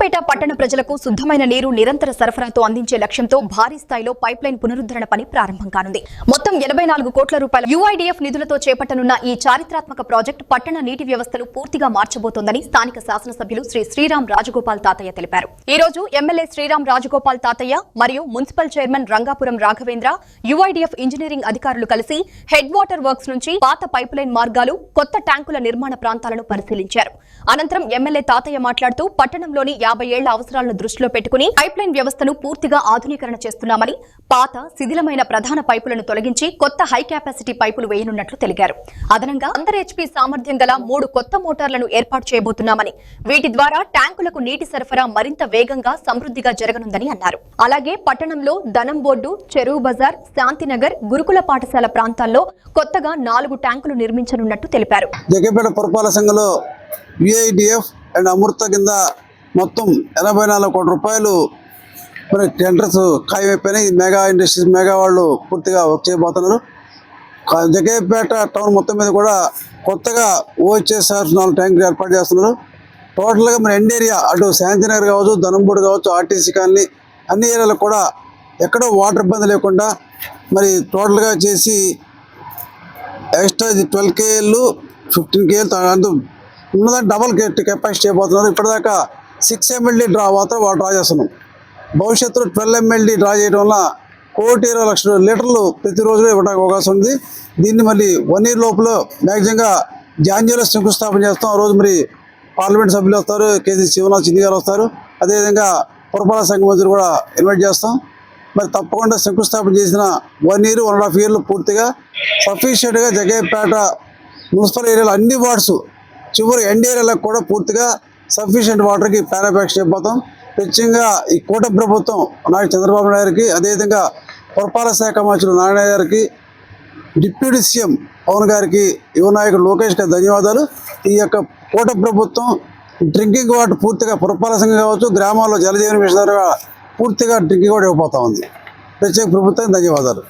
జగ్గయ్యపేట పట్టణ ప్రజలకు శుద్ధమైన నీరు నిరంతర సరఫరాతో అందించే లక్ష్యంతో భారీ స్థాయిలో పైప్లైన్ పునరుద్ధరణ పని ప్రారంభం కానుంది. మొత్తం 84 కోట్ల రూపాయల యుఐడిఎఫ్ నిధులతో చేపట్టనున్న ఈ చారిత్రాత్మక ప్రాజెక్టు పట్టణ నీటి వ్యవస్థలు పూర్తిగా మార్చబోతోందని స్థానిక శాసనసభ్యులు శ్రీ శ్రీరామ్ రాజగోపాల్ తాతయ్య తెలిపారు. ఈ రోజు ఎమ్మెల్యే శ్రీరామ్ రాజగోపాల్ తాతయ్య మరియు municipal chairman Rangapuram Raghavendra, UIDF engineering అధికారులు కలిసి హెడ్ వాటర్ వర్క్స్ నుంచి పాత పైప్లైన్ మార్గాలు, కొత్త ట్యాంకుల నిర్మాణ ప్రాంతాలను పరిశీలించారు. అనంతరం ఎమ్మెల్యే తాతయ్య మాట్లాడుతూ పట్టణంలోని 50 ఏళ్ల అవసరాలను దృష్టిలో పెట్టుకుని పైప్లైన్ వ్యవస్థను పూర్తిగా ఆధునీకరణ చేస్తున్నామని, పాత శిథిలమైన ప్రధాన పైపులను తొలగించి కొత్త హై కెపాసిటీ పైపులు వేయనున్నట్లు తెలిపారు. అదనంగా 100 HP సామర్థ్యం గల 3 కొత్త మోటార్లను ఏర్పాటు చేయబోతున్నామని, వీటి ద్వారా ట్యాంకులకు నీటి సరఫరా మరింత వేగంగా సమృద్ధిగా జరగనుందని అన్నారు. అలాగే పట్టణంలో ధనం బోర్డు, చెరువు బజార్, శాంతినగర్, గురుకుల పాఠశాల ప్రాంతాల్లో కొత్తగా 4 ట్యాంకులు నిర్మించనున్నట్టు తెలిపారు. జగ్గయ్యపేట పురపాలక సంఘంలో యుఐడిఎఫ్ అండ్ అమృత కింద మొత్తం 84 కోట్ల రూపాయలు మరి టెండర్స్ ఖాయమైపోయినాయి. మెగా ఇండస్ట్రీస్, మెగా వాళ్ళు పూర్తిగా వర్క్ చేయబోతున్నారు. జగ్గయ్యపేట టౌన్ మొత్తం మీద కూడా కొత్తగా ఓహెచ్ఎస్ఆర్ 4 ట్యాంకులు ఏర్పాటు చేస్తున్నారు. టోటల్గా మరి ఎండ్ ఏరియా అటు శాంతినగర్ కావచ్చు, ధనంబోర్డు కావచ్చు, ఆర్టీసీ కాలనీ అన్ని ఏరియాలకు కూడా ఎక్కడో వాటర్ ఇబ్బంది లేకుండా మరి టోటల్గా చేసి ఎక్స్ట్రా 12 KL 15 KL అంటూ ఉన్నదాన్ని డబల్ కెపాసిటీ చేయబోతున్నారు. ఇప్పటిదాకా 6 MLD వాటర్ డ్రా చేస్తున్నాం. భవిష్యత్తులో 12 MLD డ్రా చేయడం వల్ల 1,20,00,000 లీటర్లు ప్రతిరోజు ఇవ్వడానికి అవకాశం ఉంది. దీన్ని మళ్ళీ 1 year లోపల మ్యాక్సిమంగా జాన్యువరిలో శంకుస్థాపన చేస్తాం. ఆ రోజు మరి పార్లమెంట్ సభ్యులు వస్తారు, కేసీ శివనాథ్ చింది గారు వస్తారు. అదేవిధంగా పురపాలక సంఘ మంత్రులు కూడా ఇన్వైట్ చేస్తాం. మరి తప్పకుండా శంకుస్థాపన చేసిన 1 year 1.5 years పూర్తిగా సఫిషియెంట్గా జగ్గయ్యపేట మున్సిపల్ ఏరియాలో అన్ని వార్డ్స్ చివరి ఎండ్ ఏరియాలకు కూడా పూర్తిగా సఫిషియెంట్ వాటర్కి ప్యారాబ్యాక్స్ చేయబోతాం. ప్రత్యేకంగా ఈ కూటమి ప్రభుత్వం నాయకు చంద్రబాబు నాయుడు గారికి, అదేవిధంగా పురపాలక శాఖ మంత్రులు నారాయణ గారికి, డిప్యూటీ సీఎం పవన్ గారికి, యువ నాయకుడు లోకేష్ గారికి ధన్యవాదాలు. ఈ యొక్క కూటమి ప్రభుత్వం డ్రింకింగ్ వాటర్ పూర్తిగా పురపాలక సంఘం కావచ్చు, గ్రామాల్లో జలజీవన మిషన్ ద్వారా పూర్తిగా డ్రింకింగ్ వాటర్ ఇవ్వబోతా ఉంది. ప్రత్యేక ప్రభుత్వానికి ధన్యవాదాలు.